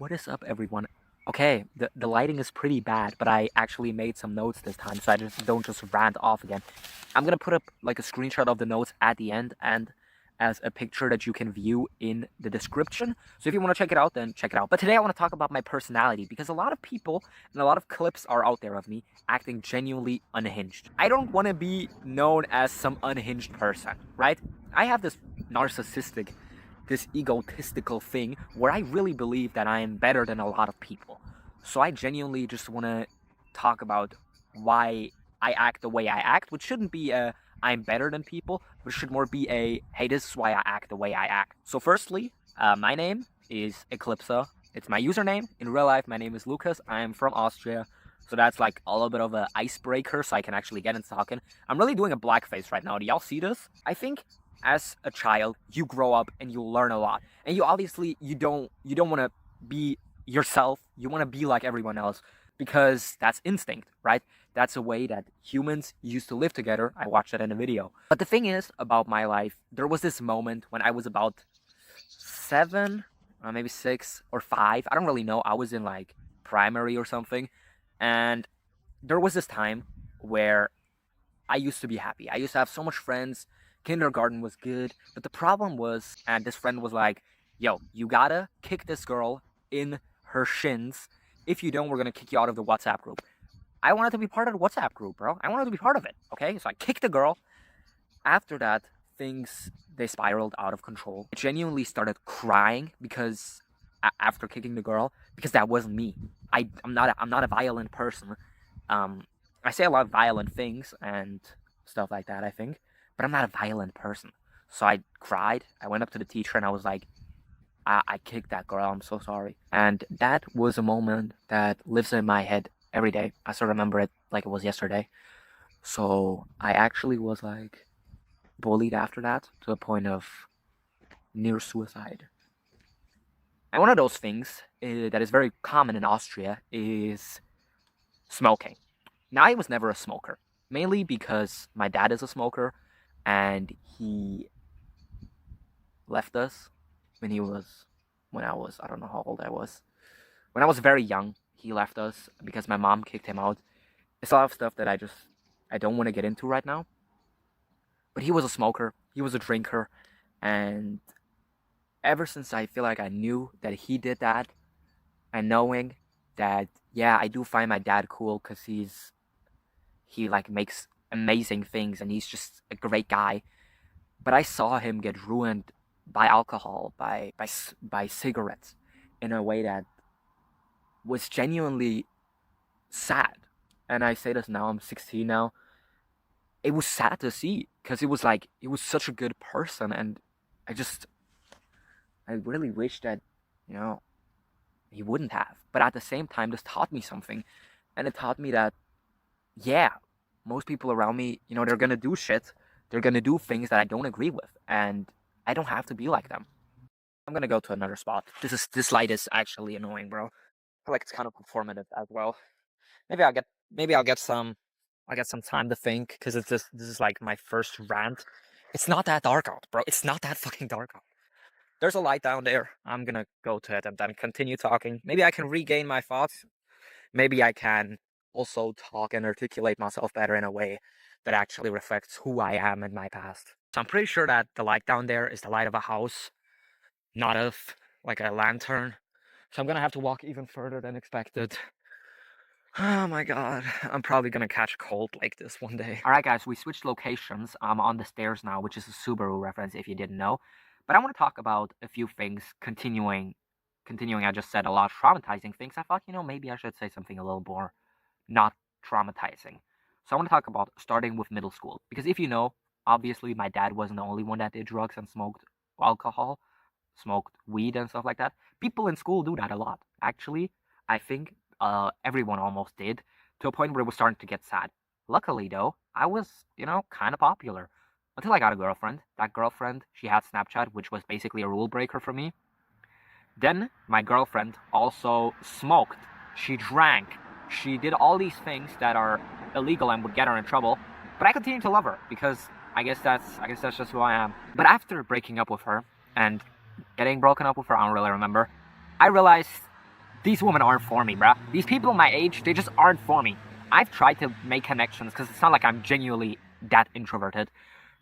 What is up, everyone? Okay, the lighting is pretty bad, but I actually made some notes this time, so I don't just rant off again. I'm gonna put up like a screenshot of the notes at the end and as a picture that you can view in the description. So if you want to check it out, then check it out. But today I want to talk about my personality because a lot of people and a lot of clips are out there of me acting genuinely unhinged. I don't want to be known as some unhinged person, right? I have this narcissistic, this egotistical thing where I really believe that I am better than a lot of people. So I genuinely just want to talk about why I act the way I act, which shouldn't be a I'm better than people, but it should more be a hey, this is why I act the way I act. So firstly, my name is Eclipsa. It's my username. In real life, my name is Lucas. I am from Austria. So that's like a little bit of an icebreaker so I can actually get into talking. I'm really doing a blackface right now. Do y'all see this? I think as a child, you grow up and you learn a lot. And you obviously you don't want to be yourself. You want to be like everyone else because that's instinct, right? That's a way that humans used to live together. I watched that in a video. But the thing is about my life, there was this moment when I was about 7, maybe 6 or 5. I don't really know. I was in like primary or something. And there was this time where I used to be happy. I used to have so much friends. Kindergarten was good. But the problem was, and this friend was like, yo, you gotta kick this girl in her shins. If you don't, we're gonna kick you out of the WhatsApp group. I wanted to be part of the WhatsApp group, bro. I wanted to be part of it, okay? So I kicked the girl. After that, things, they spiraled out of control. I genuinely started crying because after kicking the girl, because that wasn't me. I'm not a violent person. I say a lot of violent things and stuff like that, I think, but I'm not a violent person. So I cried. I went up to the teacher and I was like, I kicked that girl. I'm so sorry. And that was a moment that lives in my head every day. I still remember it like it was yesterday. So I actually was like bullied after that to the point of near suicide. And one of those things that is very common in Austria is smoking. Now, I was never a smoker, mainly because my dad is a smoker and he left us when I was, I don't know how old I was. When I was very young, he left us because my mom kicked him out. It's a lot of stuff that I don't want to get into right now. But he was a smoker, he was a drinker, and ever since I feel like I knew that he did that, and knowing that, yeah, I do find my dad cool because he like makes amazing things and he's just a great guy. But I saw him get ruined by alcohol, by cigarettes, in a way that was genuinely sad. And I say this now, I'm 16 now. It was sad to see because it was like he was such a good person, and I really wish that, you know, he wouldn't have. But at the same time, this taught me something, and it taught me that, yeah, most people around me, they're gonna do shit, they're gonna do things that I don't agree with, and I don't have to be like them. I'm gonna go to another spot. This light is actually annoying, bro. I feel like it's kind of performative as well. Maybe I'll get some time to think because this is like my first rant. It's not that dark out, bro. It's not that fucking dark out. There's a light down there. I'm gonna go to it and then continue talking. Maybe I can regain my thoughts. Maybe I can also talk and articulate myself better in a way that actually reflects who I am in my past. So I'm pretty sure that the light down there is the light of a house, not of like a lantern. So I'm gonna have to walk even further than expected. Oh my god, I'm probably gonna catch a cold like this one day. Alright guys, we switched locations. I'm on the stairs now, which is a Subaru reference if you didn't know. But I want to talk about a few things, continuing, I just said a lot of traumatizing things. I thought, maybe I should say something a little more not traumatizing. So I want to talk about starting with middle school. Because if you know, obviously my dad wasn't the only one that did drugs and smoked alcohol, smoked weed and stuff like that. People in school do that a lot. Actually, I think everyone almost did, to a point where it was starting to get sad. Luckily, though, I was, kind of popular. Until I got a girlfriend. That girlfriend, she had Snapchat, which was basically a rule breaker for me. Then, my girlfriend also smoked. She drank. She did all these things that are illegal and would get her in trouble. But I continued to love her, because I guess that's just who I am. But after breaking up with her, and getting broken up with her, I don't really remember, I realized these women aren't for me, bruh. These people my age, they just aren't for me. I've tried to make connections because it's not like I'm genuinely that introverted,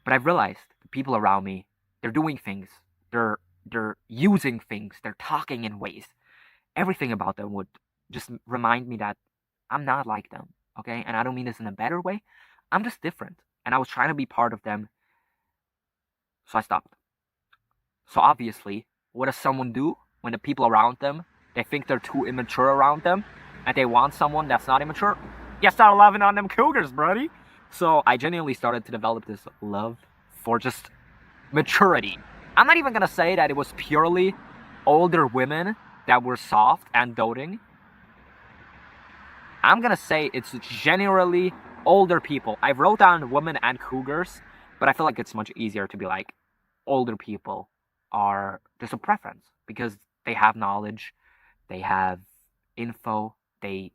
but I've realized the people around me, they're doing things, they're using things, they're talking in ways. Everything about them would just remind me that I'm not like them, okay? And I don't mean this in a better way. I'm just different, and I was trying to be part of them, so I stopped. So obviously, what does someone do when the people around them, they think they're too immature around them, and they want someone that's not immature? You start loving on them cougars, buddy. So I genuinely started to develop this love for just maturity. I'm not even gonna say that it was purely older women that were soft and doting. I'm gonna say it's generally older people. I wrote down women and cougars, but I feel like it's much easier to be like older people are just a preference because they have knowledge, they have info, they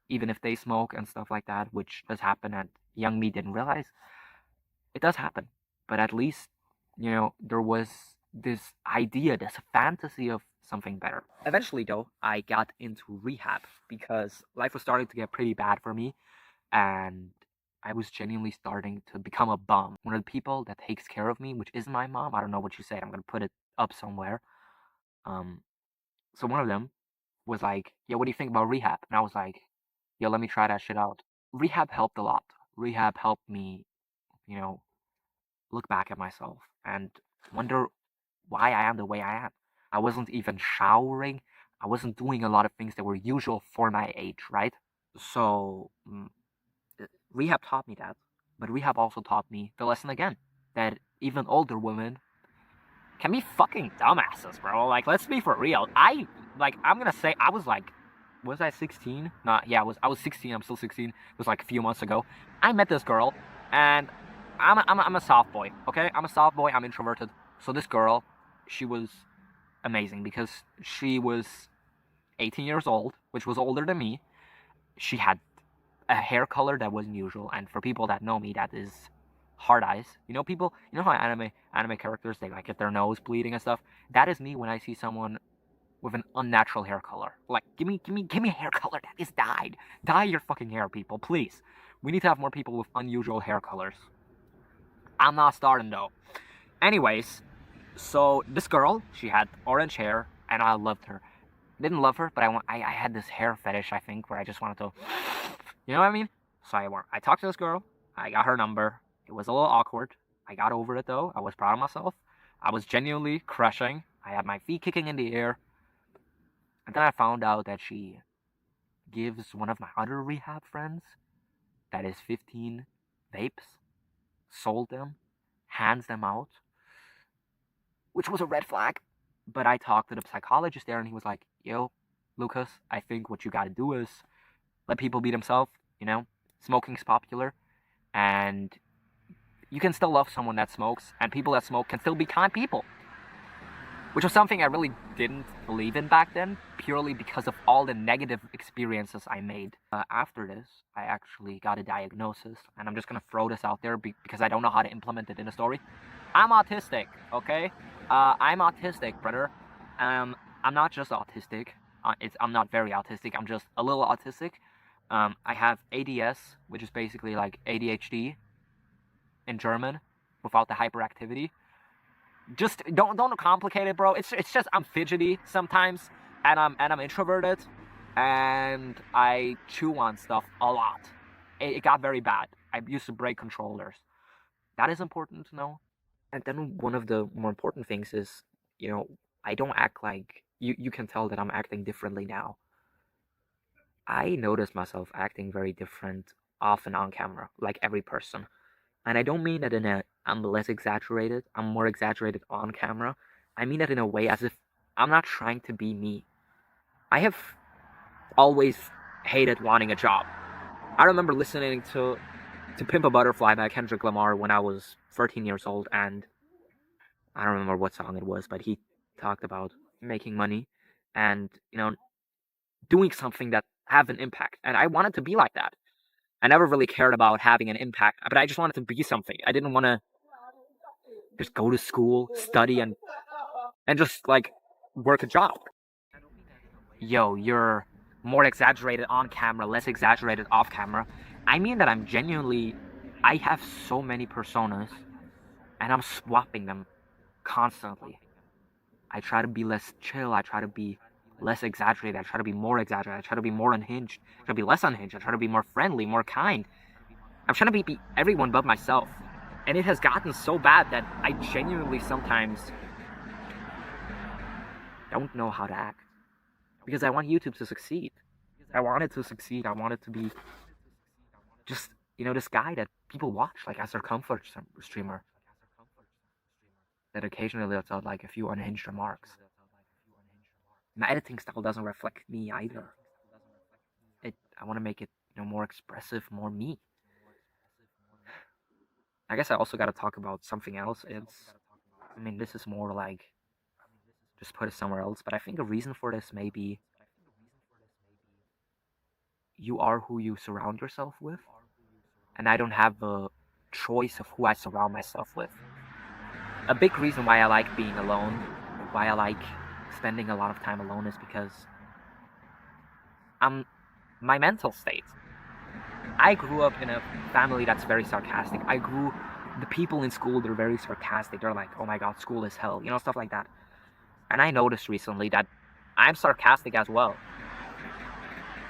even if they smoke and stuff like that, which does happen and young me didn't realize, it does happen. But at least, there was this idea, this fantasy of something better. Eventually, though, I got into rehab because life was starting to get pretty bad for me, and I was genuinely starting to become a bum. One of the people that takes care of me, which is my mom, I don't know what you say, I'm gonna put it up somewhere. So one of them was like, "Yo, what do you think about rehab?" And I was like, "Yo, let me try that shit out." Rehab helped a lot. Rehab helped me, you know, look back at myself and wonder why I am the way I am. I wasn't even showering. I wasn't doing a lot of things that were usual for my age, right? So rehab taught me that, but rehab also taught me the lesson again that even older women can be fucking dumbasses, bro. Like, let's be for real. I'm gonna say I was like, was I 16? Not, yeah, I was 16. I'm still 16. It was like a few months ago. I met this girl, and I'm a soft boy. Okay, I'm a soft boy. I'm introverted. So this girl, she was amazing because she was 18 years old, which was older than me. She had a hair color that wasn't usual, and for people that know me, that is hard eyes. You know how anime characters, they like get their nose bleeding and stuff. That is me when I see someone with an unnatural hair color. Like, give me a hair color that is dyed. Dye your fucking hair, people, please. We need to have more people with unusual hair colors. I'm not starting though. Anyways, so this girl, she had orange hair, and I loved her. Didn't love her, but I had this hair fetish, I think, where I just wanted to, you know what I mean? So I talked to this girl. I got her number. It was a little awkward. I got over it though. I was proud of myself. I was genuinely crushing. I had my feet kicking in the air. And then I found out that she gives one of my other rehab friends, that is 15 vapes, sold them, hands them out, which was a red flag. But I talked to the psychologist there, and he was like, "Yo, Lucas, I think what you gotta do is let people be themselves, smoking's popular, and you can still love someone that smokes, and people that smoke can still be kind people." Which was something I really didn't believe in back then, purely because of all the negative experiences I made. After this, I actually got a diagnosis, and I'm just gonna throw this out there because I don't know how to implement it in a story. I'm autistic, okay? I'm autistic, brother. I'm not just autistic. I'm not very autistic. I'm just a little autistic. I have ADS, which is basically like ADHD in German, without the hyperactivity. Just don't complicate it, bro. It's just I'm fidgety sometimes, and I'm introverted, and I chew on stuff a lot. It got very bad. I used to break controllers. That is important to know. And then one of the more important things is, I don't act like you can tell that I'm acting differently now. I notice myself acting very different off and on camera, like every person. And I don't mean that I'm less exaggerated, I'm more exaggerated on camera. I mean that in a way as if I'm not trying to be me. I have always hated wanting a job. I remember listening to Pimp a Butterfly by Kendrick Lamar when I was 13 years old, and I don't remember what song it was, but he talked about making money and, doing something that have an impact. And I wanted to be like that. I never really cared about having an impact, but I just wanted to be something. I didn't want to just go to school, study, and just like work a job. yo, you're more exaggerated on camera, less exaggerated off camera. I mean that I have so many personas, and I'm swapping them constantly. I try to be less chill, I try to be less exaggerated, I try to be more exaggerated, I try to be more unhinged, I try to be less unhinged, I try to be more friendly, more kind. I'm trying to be everyone but myself. And it has gotten so bad that I genuinely sometimes don't know how to act. Because I want YouTube to succeed. I want it to succeed. I want it to be just, this guy that people watch, like as their comfort streamer. That occasionally lets out like a few unhinged remarks. My editing style doesn't reflect me either. I want to make it, more expressive, more me. I guess I also got to talk about something else. This is more like just put it somewhere else, but I think a reason for this may be you are who you surround yourself with, and I don't have a choice of who I surround myself with. A big reason why I like being alone, why I like spending a lot of time alone, is because my mental state. I grew up in a family that's very sarcastic. The people in school, they're very sarcastic. They're like, oh my god, school is hell, stuff like that. And I noticed recently that I'm sarcastic as well.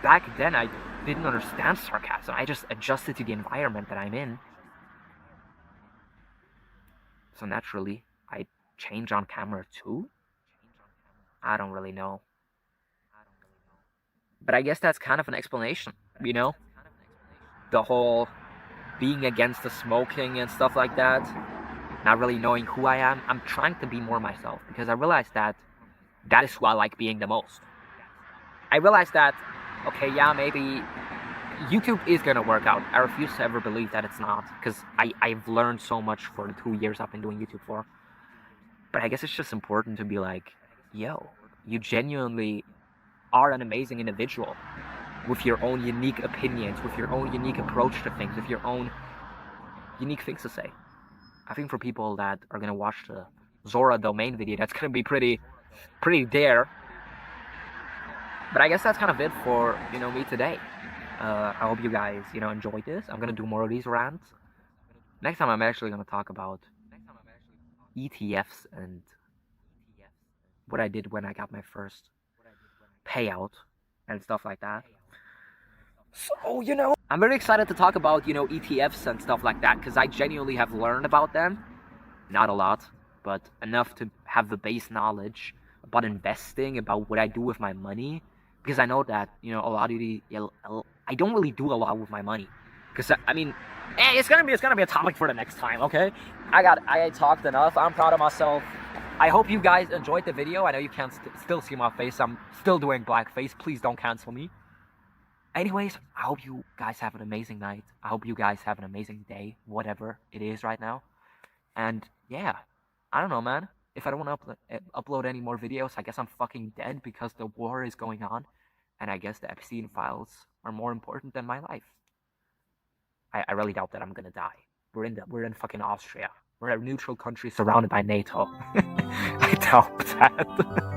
Back then, I didn't understand sarcasm. I just adjusted to the environment that I'm in. So naturally, I change on camera too? I don't really know. But I guess that's kind of an explanation, The whole being against the smoking and stuff like that, not really knowing who I am. I'm trying to be more myself because I realized that is who I like being the most. I realized that, okay, yeah, maybe YouTube is gonna work out. I refuse to ever believe that it's not, because I've learned so much for the 2 years I've been doing YouTube for. But I guess it's just important to be like, yo, you genuinely are an amazing individual with your own unique opinions, with your own unique approach to things, with your own unique things to say. I think for people that are gonna watch the Zora domain video, that's gonna be pretty dare. But I guess that's kind of it for, me today. I hope you guys, enjoyed this. I'm gonna do more of these rants. Next time I'm actually gonna talk about ETFs and what I did when I got my first payout and stuff like that. So, I'm very excited to talk about, ETFs and stuff like that, because I genuinely have learned about them. Not a lot, but enough to have the base knowledge about investing, about what I do with my money. Because I know that, a lot of I don't really do a lot with my money. Because, it's gonna be a topic for the next time, okay? I talked enough. I'm proud of myself. I hope you guys enjoyed the video. I know you can't still see my face. I'm still doing blackface. Please don't cancel me. Anyways, I hope you guys have an amazing night. I hope you guys have an amazing day, whatever it is right now. And yeah, I don't know, man. If I don't want to upload any more videos, I guess I'm fucking dead because the war is going on. And I guess the Epstein files are more important than my life. I really doubt that I'm gonna die. We're in fucking Austria. We're a neutral country surrounded by NATO. I doubt that.